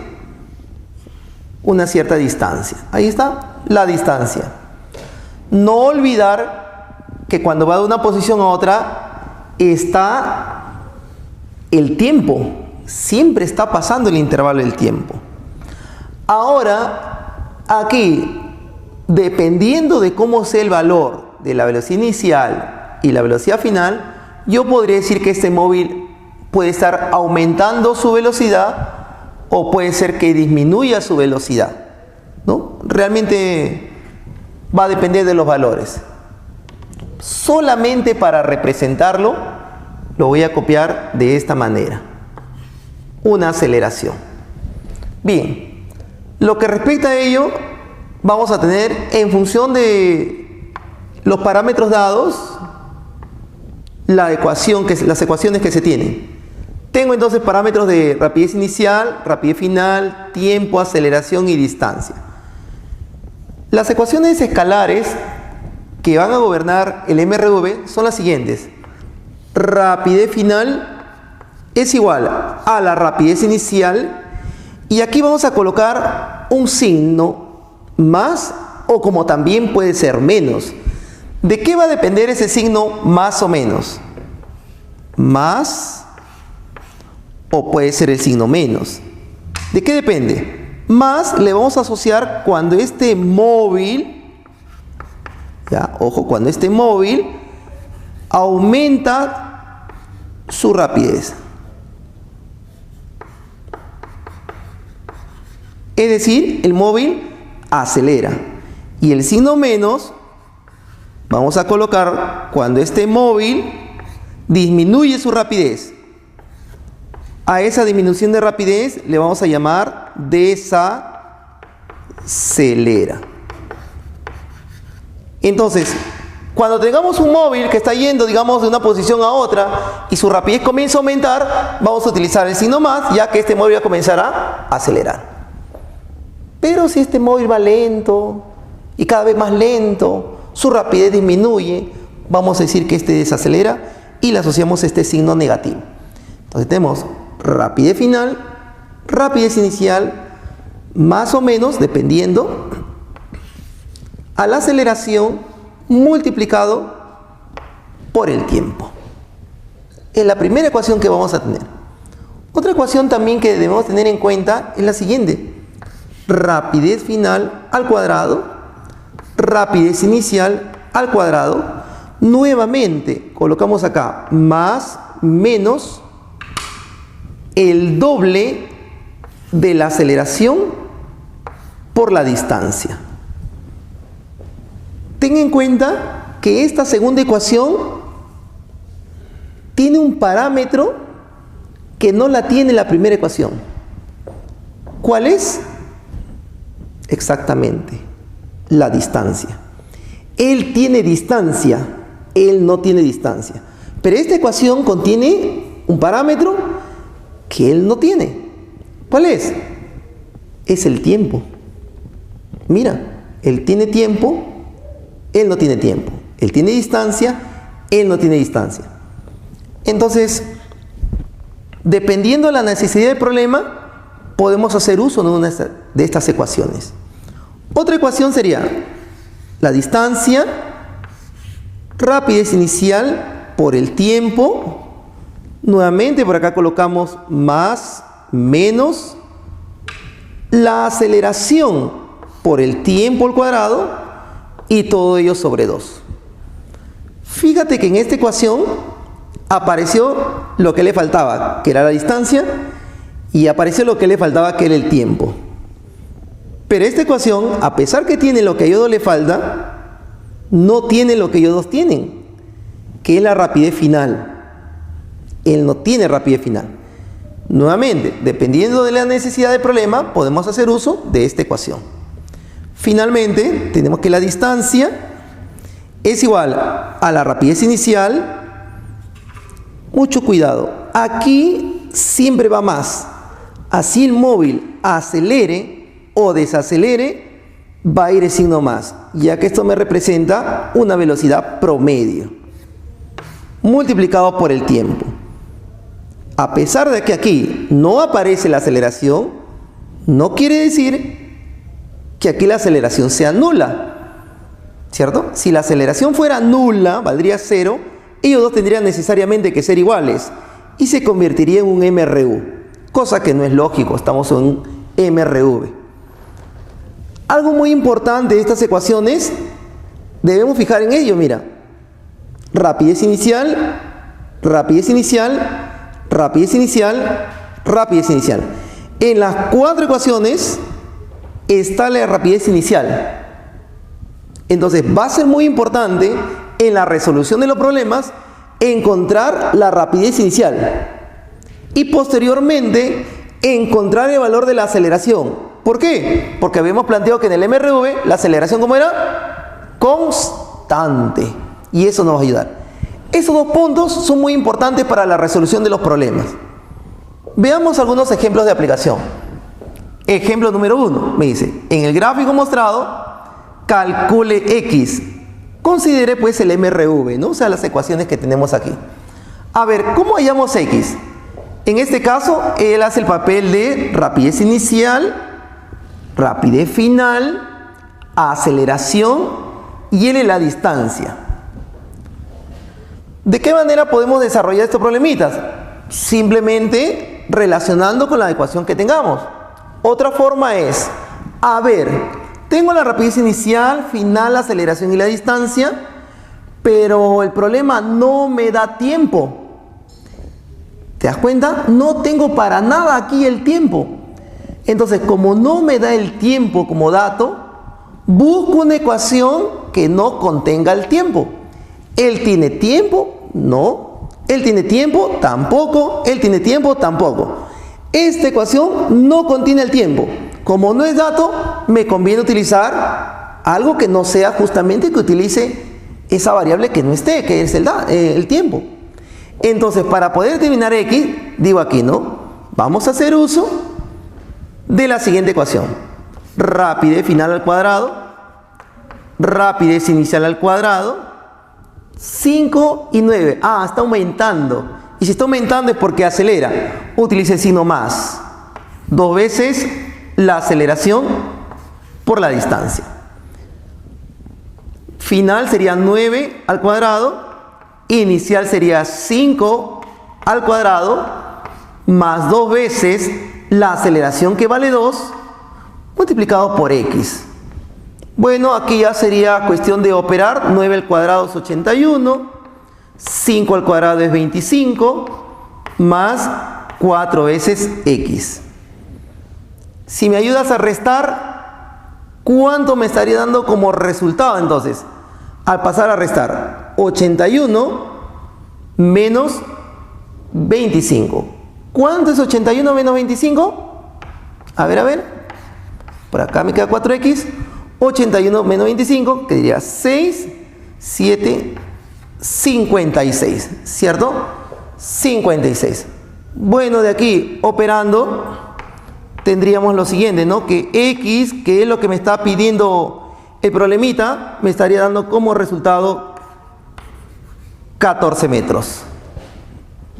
una cierta distancia. Ahí está la distancia. No olvidar que cuando va de una posición a otra, está el tiempo. Siempre está pasando el intervalo del tiempo. Ahora, aquí, dependiendo de cómo sea el valor de la velocidad inicial y la velocidad final, yo podría decir que este móvil puede estar aumentando su velocidad o puede ser que disminuya su velocidad, ¿no? Realmente va a depender de los valores. Solamente para representarlo, lo voy a copiar de esta manera. Una aceleración. Bien, lo que respecta a ello, vamos a tener en función de los parámetros dados, las ecuaciones que se tienen. Tengo entonces parámetros de rapidez inicial, rapidez final, tiempo, aceleración y distancia. Las ecuaciones escalares que van a gobernar el MRV son las siguientes. Rapidez final es igual a la rapidez inicial y aquí vamos a colocar un signo más o como también puede ser menos. ¿De qué va a depender ese signo más o menos? Más o puede ser el signo menos. ¿De qué depende? Más le vamos a asociar cuando este móvil, ya, ojo, cuando este móvil aumenta su rapidez. Es decir, el móvil acelera. Y el signo menos vamos a colocar cuando este móvil disminuye su rapidez. A esa disminución de rapidez le vamos a llamar desacelera. Entonces, Cuando tengamos un móvil que está yendo, digamos, de una posición a otra y su rapidez comienza a aumentar, vamos a utilizar el signo más, ya que este móvil va a comenzar a acelerar. Pero si este móvil va lento y cada vez más lento, su rapidez disminuye, vamos a decir que este desacelera y le asociamos este signo negativo. Entonces tenemos rapidez final, rapidez inicial, más o menos, dependiendo, a la aceleración multiplicado por el tiempo. Es la primera ecuación que vamos a tener. Otra ecuación también que debemos tener en cuenta es la siguiente. Rapidez final al cuadrado, rapidez inicial al cuadrado. Nuevamente colocamos acá más menos el doble de la aceleración por la distancia. Ten en cuenta que esta segunda ecuación tiene un parámetro que no la tiene la primera ecuación. ¿Cuál es? Exactamente, la distancia. Él tiene distancia, él no tiene distancia. Pero esta ecuación contiene un parámetro que él no tiene. ¿Cuál es? Es el tiempo. Mira, él tiene tiempo, él no tiene tiempo. Él tiene distancia, él no tiene distancia. Entonces, dependiendo de la necesidad del problema, podemos hacer uso de una de estas ecuaciones. Otra ecuación sería la distancia, rapidez inicial por el tiempo. Nuevamente por acá colocamos más, menos la aceleración por el tiempo al cuadrado y todo ello sobre 2. Fíjate que en esta ecuación apareció lo que le faltaba, que era la distancia, y apareció lo que le faltaba, que era el tiempo. Pero esta ecuación, a pesar que tiene lo que a ellos dos le falta, no tiene lo que ellos dos tienen, que es la rapidez final. Él no tiene rapidez final. Nuevamente, dependiendo de la necesidad del problema, podemos hacer uso de esta ecuación. Finalmente, tenemos que la distancia es igual a la rapidez inicial. Mucho cuidado, aquí siempre va más. Así el móvil acelere o desacelere, va a ir el signo más, ya que esto me representa una velocidad promedio multiplicado por el tiempo. A pesar de que aquí no aparece la aceleración, no quiere decir que aquí la aceleración sea nula, ¿cierto? Si la aceleración fuera nula, valdría 0, ellos dos tendrían necesariamente que ser iguales y se convertiría en un MRU, cosa que no es lógico, estamos en un MRV. Algo muy importante de estas ecuaciones, debemos fijar en ello, mira. Rapidez inicial, rapidez inicial, rapidez inicial, rapidez inicial. En las 4 ecuaciones está la rapidez inicial. Entonces va a ser muy importante en la resolución de los problemas encontrar la rapidez inicial y posteriormente encontrar el valor de la aceleración. ¿Por qué? Porque habíamos planteado que en el MRV la aceleración, ¿cómo era? Constante. Y eso nos va a ayudar. Esos dos puntos son muy importantes para la resolución de los problemas. Veamos algunos ejemplos de aplicación. Ejemplo número 1, me dice, en el gráfico mostrado, calcule X. Considere pues el MRV, ¿no? O sea, las ecuaciones que tenemos aquí. A ver, ¿cómo hallamos X? En este caso, él hace el papel de rapidez inicial, rapidez final, aceleración y él es la distancia. ¿De qué manera podemos desarrollar estos problemitas? Simplemente relacionando con la ecuación que tengamos. Otra forma es, a ver, tengo la rapidez inicial, final, aceleración y la distancia, pero el problema no me da tiempo. ¿Te das cuenta? No tengo para nada aquí el tiempo. Entonces, como no me da el tiempo como dato, busco una ecuación que no contenga el tiempo. ¿Él tiene tiempo? No. ¿Él tiene tiempo? Tampoco. ¿Él tiene tiempo? Tampoco. Esta ecuación no contiene el tiempo. Como no es dato, me conviene utilizar algo que no sea justamente que utilice esa variable que no esté, que es el tiempo. Entonces, para poder determinar x, digo aquí, ¿no? Vamos a hacer uso de la siguiente ecuación. Rapidez final al cuadrado, rapidez inicial al cuadrado, 5 y 9. Ah, está aumentando. Y si está aumentando es porque acelera. Utilice el signo más. 2 veces la aceleración por la distancia. Final sería 9 al cuadrado. Inicial sería 5 al cuadrado más 2 veces la aceleración, que vale 2, multiplicado por x. Bueno, aquí ya sería cuestión de operar. 9 al cuadrado es 81, 5 al cuadrado es 25, más 4 veces x. Si me ayudas a restar, ¿cuánto me estaría dando como resultado entonces? Al pasar a restar, 81 menos 25. ¿Cuánto es 81 menos 25? A ver. Por acá me queda 4x. 81 menos 25, que diría 6, 7, 56. ¿Cierto? 56. Bueno, de aquí operando, tendríamos lo siguiente, ¿no? Que x, que es lo que me está pidiendo el problemita, me estaría dando como resultado 14 metros.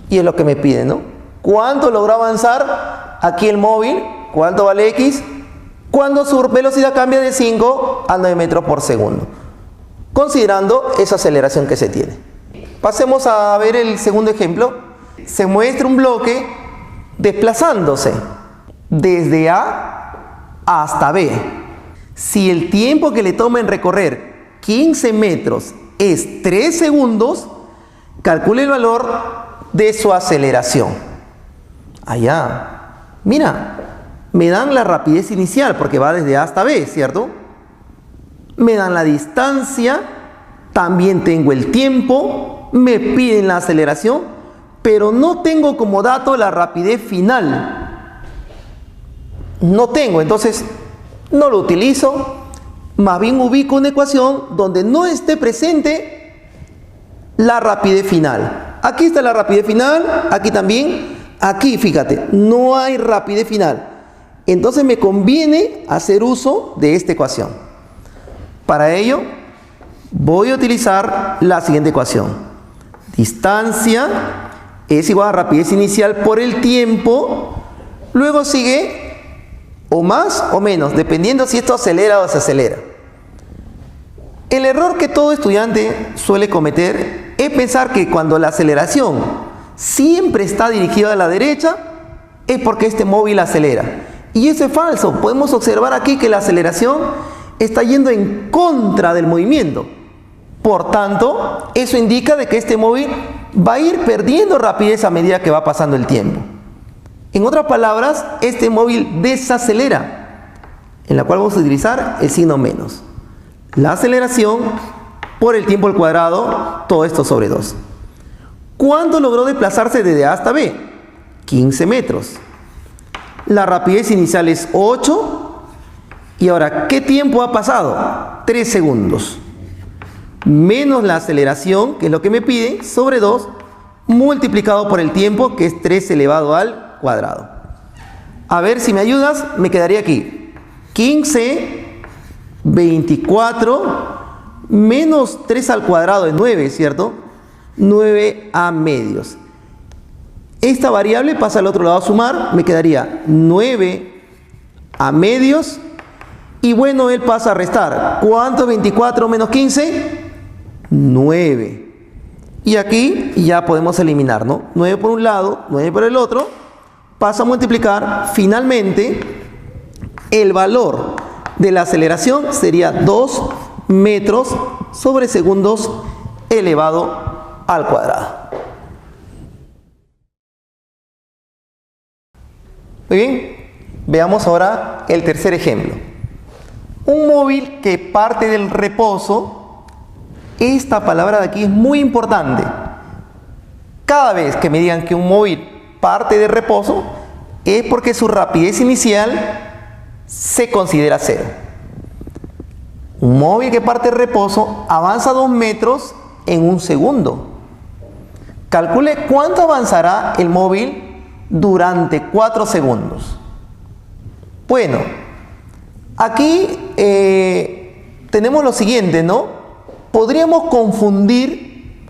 Y es lo que me pide, ¿no? ¿Cuánto logró avanzar aquí el móvil? ¿Cuánto vale x? Cuando su velocidad cambia de 5 a 9 metros por segundo, considerando esa aceleración que se tiene. Pasemos a ver el segundo ejemplo. Se muestra un bloque desplazándose desde A hasta B. Si el tiempo que le toma en recorrer 15 metros es 3 segundos, calcule el valor de su aceleración. Allá, mira, me dan la rapidez inicial porque va desde A hasta B, ¿cierto? Me dan la distancia, también tengo el tiempo, me piden la aceleración, pero no tengo como dato la rapidez final. No tengo, entonces no lo utilizo, más bien ubico una ecuación donde no esté presente la rapidez final. Aquí está la rapidez final, aquí también, aquí fíjate, no hay rapidez final. Entonces me conviene hacer uso de esta ecuación. Para ello voy a utilizar la siguiente ecuación. Distancia es igual a rapidez inicial por el tiempo, luego sigue o más o menos, dependiendo si esto acelera o desacelera. El error que todo estudiante suele cometer es pensar que cuando la aceleración siempre está dirigida a la derecha, es porque este móvil acelera. Y eso es falso. Podemos observar aquí que la aceleración está yendo en contra del movimiento. Por tanto, eso indica de que este móvil va a ir perdiendo rapidez a medida que va pasando el tiempo. En otras palabras, este móvil desacelera, en la cual vamos a utilizar el signo menos. La aceleración por el tiempo al cuadrado, todo esto sobre 2. ¿Cuánto logró desplazarse desde A hasta B? 15 metros. La rapidez inicial es 8. Y ahora, ¿qué tiempo ha pasado? 3 segundos. Menos la aceleración, que es lo que me pide, sobre 2, multiplicado por el tiempo, que es 3 elevado al cuadrado. A ver si me ayudas, me quedaría aquí. 15, 24, menos 3 al cuadrado es 9, ¿cierto? 9 a medios. Esta variable pasa al otro lado a sumar, me quedaría 9 a medios. Y bueno, él pasa a restar. ¿Cuánto es 24 menos 15? 9. Y aquí ya podemos eliminar, ¿no? 9 por un lado, 9 por el otro. Pasa a multiplicar. Finalmente, el valor de la aceleración sería 2 metros sobre segundos elevado al cuadrado. Muy bien, veamos ahora el tercer ejemplo. Un móvil que parte del reposo. Esta palabra de aquí es muy importante. Cada vez que me digan que un móvil parte de reposo, es porque su rapidez inicial se considera 0. Un móvil que parte de reposo avanza 2 metros en 1 segundo. Calcule cuánto avanzará el móvil durante 4 segundos. Bueno, aquí tenemos lo siguiente, ¿no? Podríamos confundir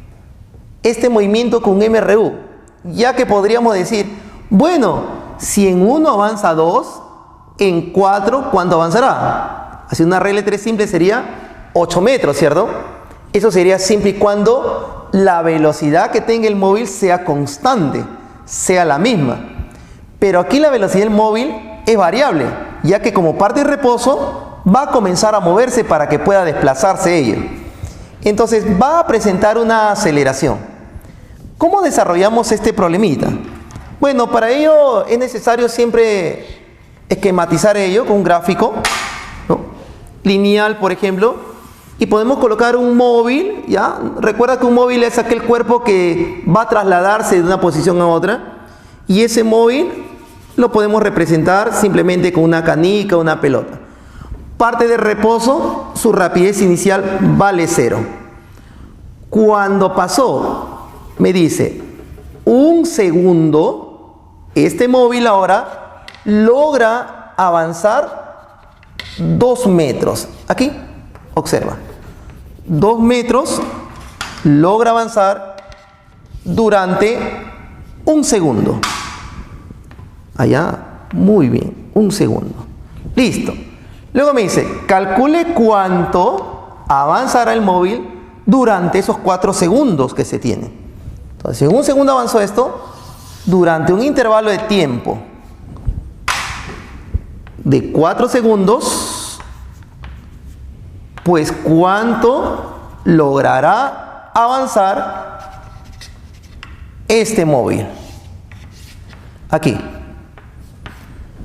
este movimiento con MRU, ya que podríamos decir, bueno, si en 1 avanza 2, en 4, ¿cuánto avanzará? Así una regla de 3 simple sería 8 metros, ¿cierto? Eso sería siempre y cuando la velocidad que tenga el móvil sea constante, sea la misma. Pero aquí la velocidad del móvil es variable, ya que como parte de reposo va a comenzar a moverse para que pueda desplazarse ella. Entonces va a presentar una aceleración. ¿Cómo desarrollamos este problemita? Bueno, para ello es necesario siempre esquematizar ello con un gráfico, ¿no? Lineal, por ejemplo, y podemos colocar un móvil, ¿ya? Recuerda que un móvil es aquel cuerpo que va a trasladarse de una posición a otra, y ese móvil lo podemos representar simplemente con una canica, una pelota. Parte de reposo, su rapidez inicial vale 0. Cuando pasó, me dice, 1 segundo, este móvil ahora logra avanzar 2 metros. Aquí, observa. 2 metros logra avanzar durante 1 segundo. Allá, muy bien, 1 segundo. Listo. Luego me dice, calcule cuánto avanzará el móvil durante esos 4 segundos que se tiene. Entonces, si en 1 segundo avanzó esto, durante un intervalo de tiempo de 4 segundos, pues cuánto logrará avanzar este móvil. Aquí.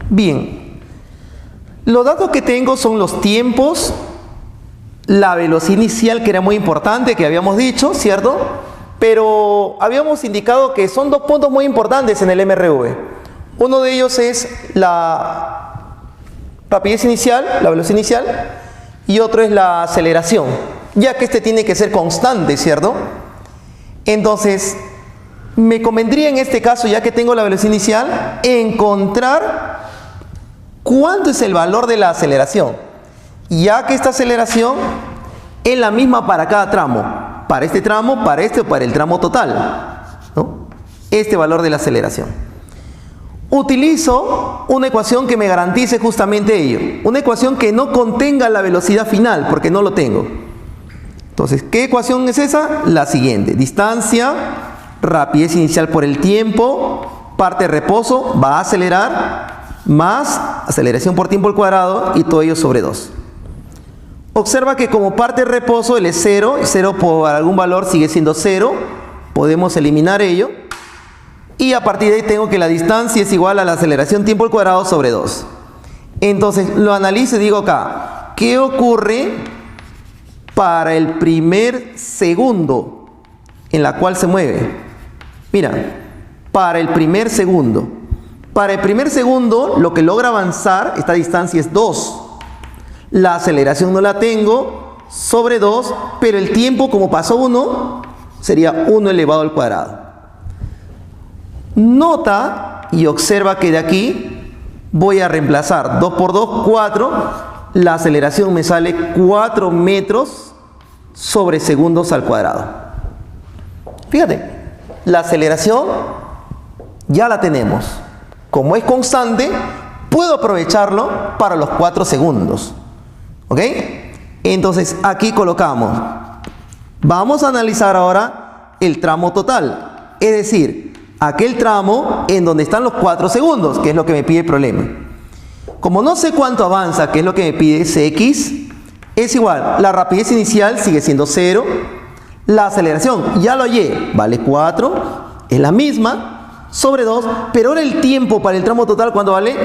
Bien. Los datos que tengo son los tiempos, la velocidad inicial, que era muy importante, que habíamos dicho, ¿cierto? Pero habíamos indicado que son 2 puntos muy importantes en el MRV. Uno de ellos es la rapidez inicial, la velocidad inicial, y otro es la aceleración, ya que este tiene que ser constante, ¿cierto? Entonces, me convendría en este caso, ya que tengo la velocidad inicial, encontrar cuánto es el valor de la aceleración, ya que esta aceleración es la misma para cada tramo, para este tramo, para este o para el tramo total, ¿no? Este valor de la aceleración. Utilizo una ecuación que me garantice justamente ello, una ecuación que no contenga la velocidad final, porque no lo tengo. Entonces, ¿qué ecuación es esa? La siguiente: distancia, rapidez inicial por el tiempo, parte de reposo, va a acelerar, más aceleración por tiempo al cuadrado, y todo ello sobre 2. Observa que como parte de reposo él es 0, y 0 por algún valor sigue siendo 0, podemos eliminar ello, y a partir de ahí tengo que la distancia es igual a la aceleración tiempo al cuadrado sobre 2. Entonces lo analizo y digo acá, ¿qué ocurre para el primer segundo en la cual se mueve? Mira, para el primer segundo. Para el primer segundo lo que logra avanzar, esta distancia es 2. La aceleración no la tengo, sobre 2, pero el tiempo como pasó 1, sería 1 elevado al cuadrado. Nota y observa que de aquí voy a reemplazar 2 por 2, 4. La aceleración me sale 4 metros sobre segundos al cuadrado. Fíjate, la aceleración ya la tenemos. Como es constante, puedo aprovecharlo para los 4 segundos. ¿Ok? Entonces aquí colocamos. Vamos a analizar ahora el tramo total. Es decir, aquel tramo en donde están los 4 segundos, que es lo que me pide el problema. Como no sé cuánto avanza, que es lo que me pide Cx, es igual, la rapidez inicial sigue siendo 0, la aceleración, ya lo hallé, vale 4, es la misma, sobre 2, pero ahora el tiempo para el tramo total, ¿cuánto vale?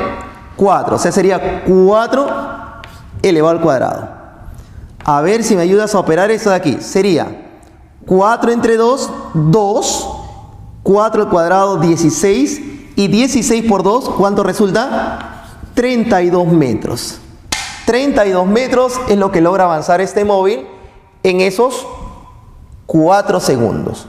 4, o sea, sería 4 elevado al cuadrado. A ver si me ayudas a operar esto de aquí. Sería 4 entre 2, 2, 4 al cuadrado, 16, y 16 por 2, ¿cuánto resulta? 32 metros. 32 metros es lo que logra avanzar este móvil en esos 4 segundos.